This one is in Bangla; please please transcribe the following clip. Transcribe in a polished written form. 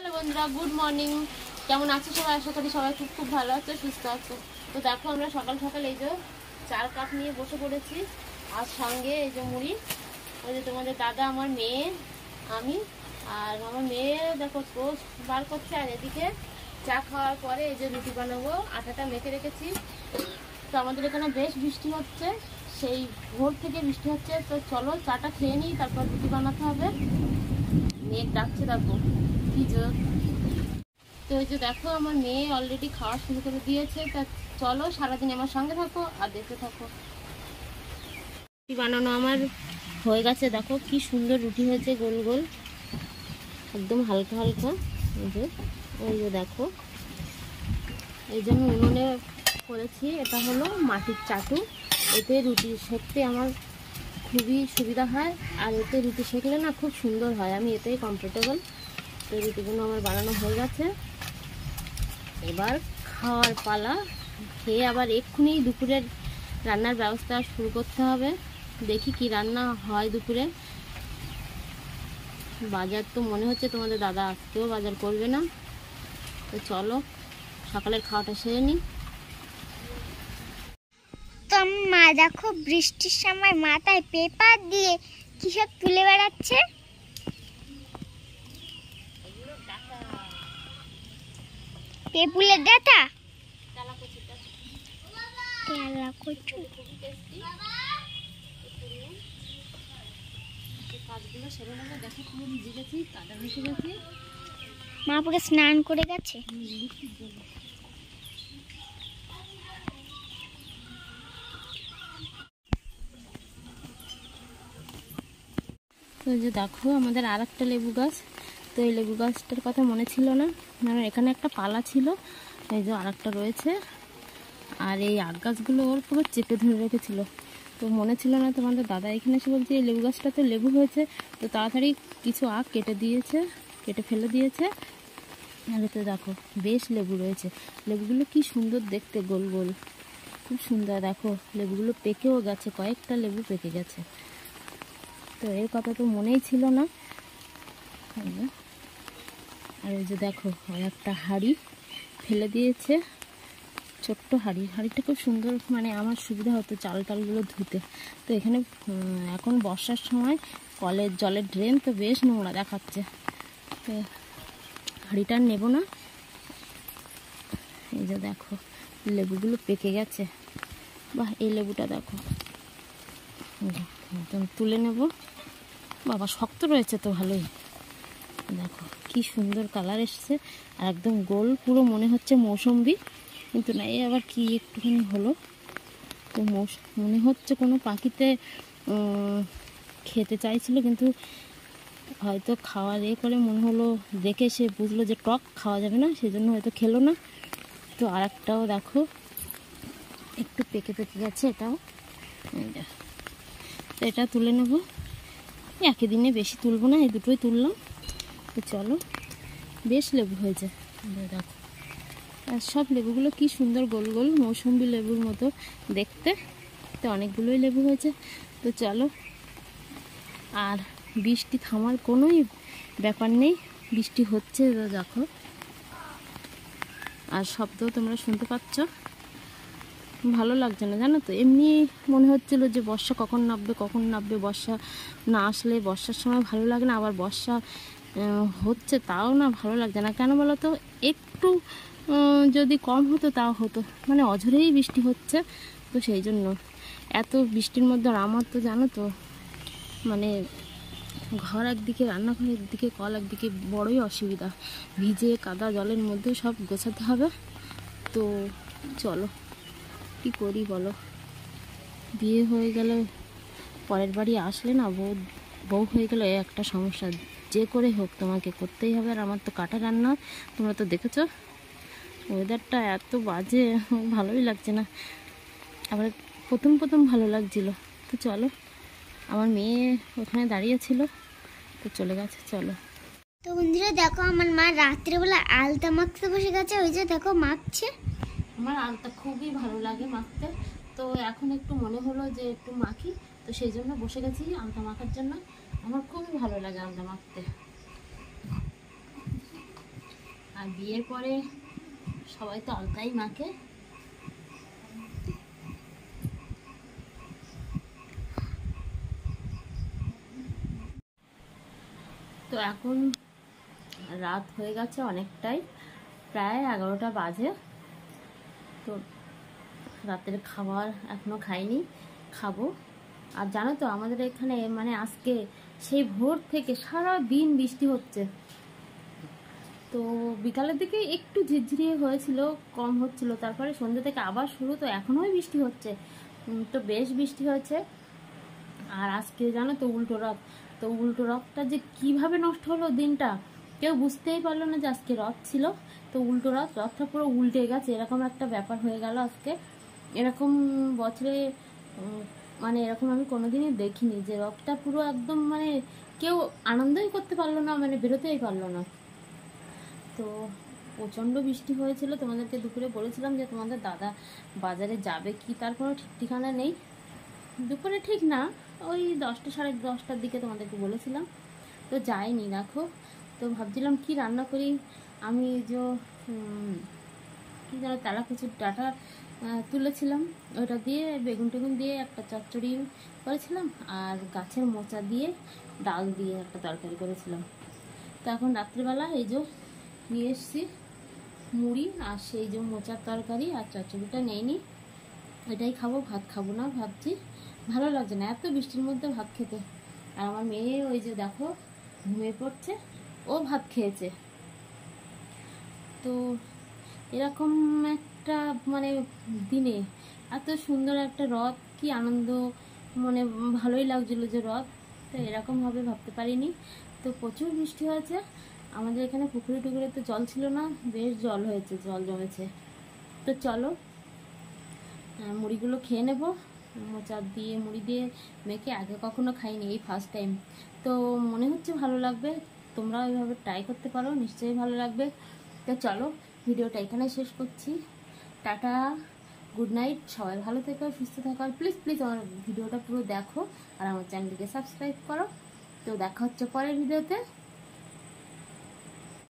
হ্যালো বন্ধুরা, গুড মর্নিং। কেমন আছো সবাই? আশা করি সবাই খুব খুব ভালো আছো, সুস্থ আছো। তো দেখো, আমরা সকাল সকাল এই যে 4 কাপ নিয়ে বসে পড়েছি, আর সঙ্গে এই যে মুড়ি। ওই যে তোমাদের দাদা, আমার মেয়ে, আমি আর আমার মেয়ে দেখো টোস্ট বার করছে, আর এদিকে চা খাওয়ার পরে এই যে রুটি বানাবো, আটাটা মেখে রেখেছি। তো আমাদের এখানে বেশ বৃষ্টি হচ্ছে, সেই ভোর থেকে বৃষ্টি হচ্ছে। তো চলো চাটা খেয়ে নিই, তারপর রুটি বানাতে হবে। মেয়ে ডাকছে, দেখো কি জোর। তো ওই যে দেখো, আমার মেয়ে অলরেডি খাওয়া শুরু করে দিয়েছে। তা চলো সারাদিন আমার সঙ্গে থাকো আর দেখতে থাকো। রুটি বানানো আমার হয়ে গেছে, দেখো কি সুন্দর রুটি হয়েছে, গোল গোল, একদম হালকা হালকা। ওই যে দেখো, এই যে আমি উনুনে করেছি, এটা হলো মাটির চাটু। এতে রুটি সেঁকতে আমার খুবই সুবিধা হয়, আর এতে রুটি সেঁকলে না খুব সুন্দর হয়, আমি এতেই কমফোর্টেবল। তো রুটিগুলো আমার বানানো হয়ে গেছে, এবার খাওয়ার পালা। খেয়ে আবার এক্ষুনি দুপুরের রান্নার ব্যবস্থা শুরু করতে হবে। দেখি কি রান্না হয় দুপুরে। বাজার তো মনে হচ্ছে তোমাদের দাদা আজকেও বাজার করবে না। তো চলো সকালের খাওয়াটা সেরে নিই। তো মা দেখো, বৃষ্টির সময় মাথায় পেপার দিয়ে কি সব তুলে বেড়াচ্ছে। পেপুলের ডাটা, কেলা কচু। মা পুরো স্নান করে গেছে। তো যে দেখো, আমাদের আর একটা লেবু গাছ। তো এই লেবু গাছটার কথা মনে ছিল না, কারণ এখানে একটা পালা ছিল, এই যে আর একটা রয়েছে। আর এই আখ গাছগুলো ওর পুরো চেপে ধরে রেখেছিল। তো মনে ছিল না, তোমাদের দাদা এখানে এসে বলছে এই লেবু গাছটা তো লেবু হয়েছে। তো তাড়াতাড়ি কিছু আখ কেটে ফেলে দিয়েছে। আর তো দেখো বেশ লেবু রয়েছে। লেবুগুলো কি সুন্দর দেখতে, গোল গোল, খুব সুন্দর। দেখো লেবুগুলো পেকেও গেছে, কয়েকটা লেবু পেকে গেছে। তো এর কথা তো মনেই ছিল না। আর এই যে দেখো, একটা হাঁড়ি ফেলে দিয়েছে, ছোট্ট হাঁড়িটা খুব সুন্দর, মানে আমার সুবিধা হতো চাল টালগুলো ধুতে। তো এখানে এখন বর্ষার সময় কলের জলের ড্রেন তো বেশ নোংরা দেখাচ্ছে। তো হাঁড়িটা আর নেবো না। এই যে দেখো লেবুগুলো পেকে গেছে। বাহ, এই লেবুটা দেখো, একদম তুলে নেব। বাবা, শক্ত রয়েছে তো ভালোই। দেখো কি সুন্দর কালার এসছে, আর একদম গোল, পুরো মনে হচ্ছে মৌসম্বি, কিন্তু না, এই আবার কি একটুখানি হলো। তো মনে হচ্ছে কোনো পাখিতে খেতে চাইছিল, কিন্তু হয়তো খাওয়ার করে মনে হলো, দেখে সে বুঝলো যে টক খাওয়া যাবে না, সেজন্য হয়তো খেলো না। তো আর একটাও দেখো একটু পেকে গেছে, এটাও। তো এটা তুলে নেব, একই দিনে বেশি তুলবো না, এই দুটোই তুললাম। তো চলো, বেশ লেবু হয়েছে দেখো। আর সব লেবুগুলো কি সুন্দর গোল গোল, মৌসুম্বি লেবুর মতো দেখতে। তো অনেকগুলোই লেবু হয়েছে। তো চলো, আর বৃষ্টি থামার কোনোই ব্যাপার নেই, বৃষ্টি হচ্ছে দেখো, আর শব্দ তোমরা শুনতে পাচ্ছ। ভালো লাগছে না জানো তো, এমনি মনে হচ্ছিল যে বর্ষা কখন নামবে। বর্ষা না আসলে বর্ষার সময় ভালো লাগে না, আবার বর্ষা হচ্ছে তাও না ভালো লাগছে না। কেন বলো তো, একটু যদি কম হতো তাও হতো, মানে অঝরেই বৃষ্টি হচ্ছে। তো সেই জন্য এত বৃষ্টির মধ্যে আমার তো জানো তো, মানে ঘর একদিকে, রান্নাঘর একদিকে, কল একদিকে, বড়ই অসুবিধা। ভিজে কাদা জলের মধ্যে সব গোছাতে হবে। তো চলো কি করি বলো, বিয়ে হয়ে গেলে, পরের বাড়ি আসলে না, বউ হয়ে গেলে একটা সমস্যা, যে করে হোক তোমাকে করতেই হবে। আর আমার তো কাটা রান্না, তোমরা তো দেখেছো। ওয়েদারটা এত বাজে, ভালোই লাগছে না। আবার প্রথম ভালো লাগছিল। তো চলো, আমার মেয়ে ওখানে দাঁড়িয়েছিল, তো চলে গেছে। চলো। তো বন্ধুরা দেখো, আমার মা রাত্রেবেলা আলতা মাখতে বসে গেছে, ওই যে দেখো মাখছে। আমার আলতা খুবই ভালো লাগে মাখতে। তো এখন একটু মনে হলো যে একটু মাখি, তো সেই জন্য বসে গেছি আলতা মাখার জন্য। আমার খুবই ভালো লাগে আলতা মাখতে। আর বিয়ের পরে সবাই তো আলতাই মাখে। তো এখন রাত হয়ে গেছে অনেকটাই, প্রায় 11টা বাজে। তো রাতের খাবার এখনো খাইনি, খাবো। আর জানো তো আমাদের এখানে মানে আজকে সেই ভোর থেকে সারা দিন বৃষ্টি হচ্ছে। তো বিকালের দিকে একটু ঝিরঝিরি হয়েছিল, কম হচ্ছিল, তারপরে সন্ধ্যা থেকে আবার শুরু। তো এখনোই বৃষ্টি হচ্ছে, তো বেশ বৃষ্টি হয়েছে। আর আজকে জানো তো উল্টো রথ। তো উল্টো রথটা যে কিভাবে নষ্ট হলো দিনটা, কেউ বুঝতেই পারলো না যে আজকে রথ ছিল। তো উল্টো রথ, রথটা পুরো উল্টে গেছে, এরকম একটা ব্যাপার হয়ে গেল আজকে। এরকম বছরে মানে এরকম আমি কোনোদিনই দেখিনি যে রথটা পুরো একদম মানে কেউ আনন্দই করতে পারলো না, মানে বেরোতেই পারলো না। তো প্রচণ্ড বৃষ্টি হয়েছিল। তোমাদেরকে দুপুরে বলেছিলাম যে তোমাদের দাদা বাজারে যাবে কি, তার কোনো ঠিক ঠিকানা নেই। দুপুরে ঠিক না, ওই 10টা সাড়ে 10টার দিকে তোমাদেরকে বলেছিলাম, তো যাইনি। দেখো, তো ভাবছিলাম কি রান্না করি। আমি যে কি যেন তালা কচুর ডাঁটা তুলেছিলাম, ওটা দিয়ে বেগুন টেগুন দিয়ে একটা চচ্চড়ি করেছিলাম, আর গাছের মোচা দিয়ে ডাল দিয়ে একটা তরকারি করেছিলাম। তো এখন রাত্রিবেলা এই যে নিয়ে এসছি মুড়ি আর সেই যে মোচার তরকারি আর চচ্চড়িটা নেইনি, এটাই খাবো। ভাত খাবো না ভাবছি, ভালো লাগছে না এত বৃষ্টির মধ্যে ভাত খেতে। আর আমার মেয়ে ওই যে দেখো ঘুমিয়ে পড়ছে, ও ভাত খেয়েছে। তো এরকম একটা মানে দিনে এত সুন্দর একটা রথ, কি আনন্দ, মানে ভালোই লাগছিল যে রথ। তো এরকম হবে ভাবতে পারিনি। তো প্রচুর বৃষ্টি হয়েছে আমাদের এখানে, পুকুরে টুকুরে তো জল ছিল না, বেশ জল হয়েছে, জল জমেছে। তো চলো মুড়িগুলো খেয়ে নেব। মোচা দিয়ে মুড়ি দিয়ে মেখে আগে কখনো খাইনি, এই ফার্স্ট টাইম। তো মনে হচ্ছে ভালো লাগবে, তোমরাও এইভাবে ট্রাই করতে পারো, নিশ্চয়ই ভালো লাগবে। তো চলো ভিডিওটা এখানে শেষ করছি। টাটা, গুড নাইট, সবাই ভালো থেকো, সুস্থ থাকো। আর প্লিজ প্লিজ আমার ভিডিওটা পুরো দেখো আর আমার চ্যানেলটিকে সাবস্ক্রাইব করো। তো দেখা হচ্ছে পরের ভিডিওতে।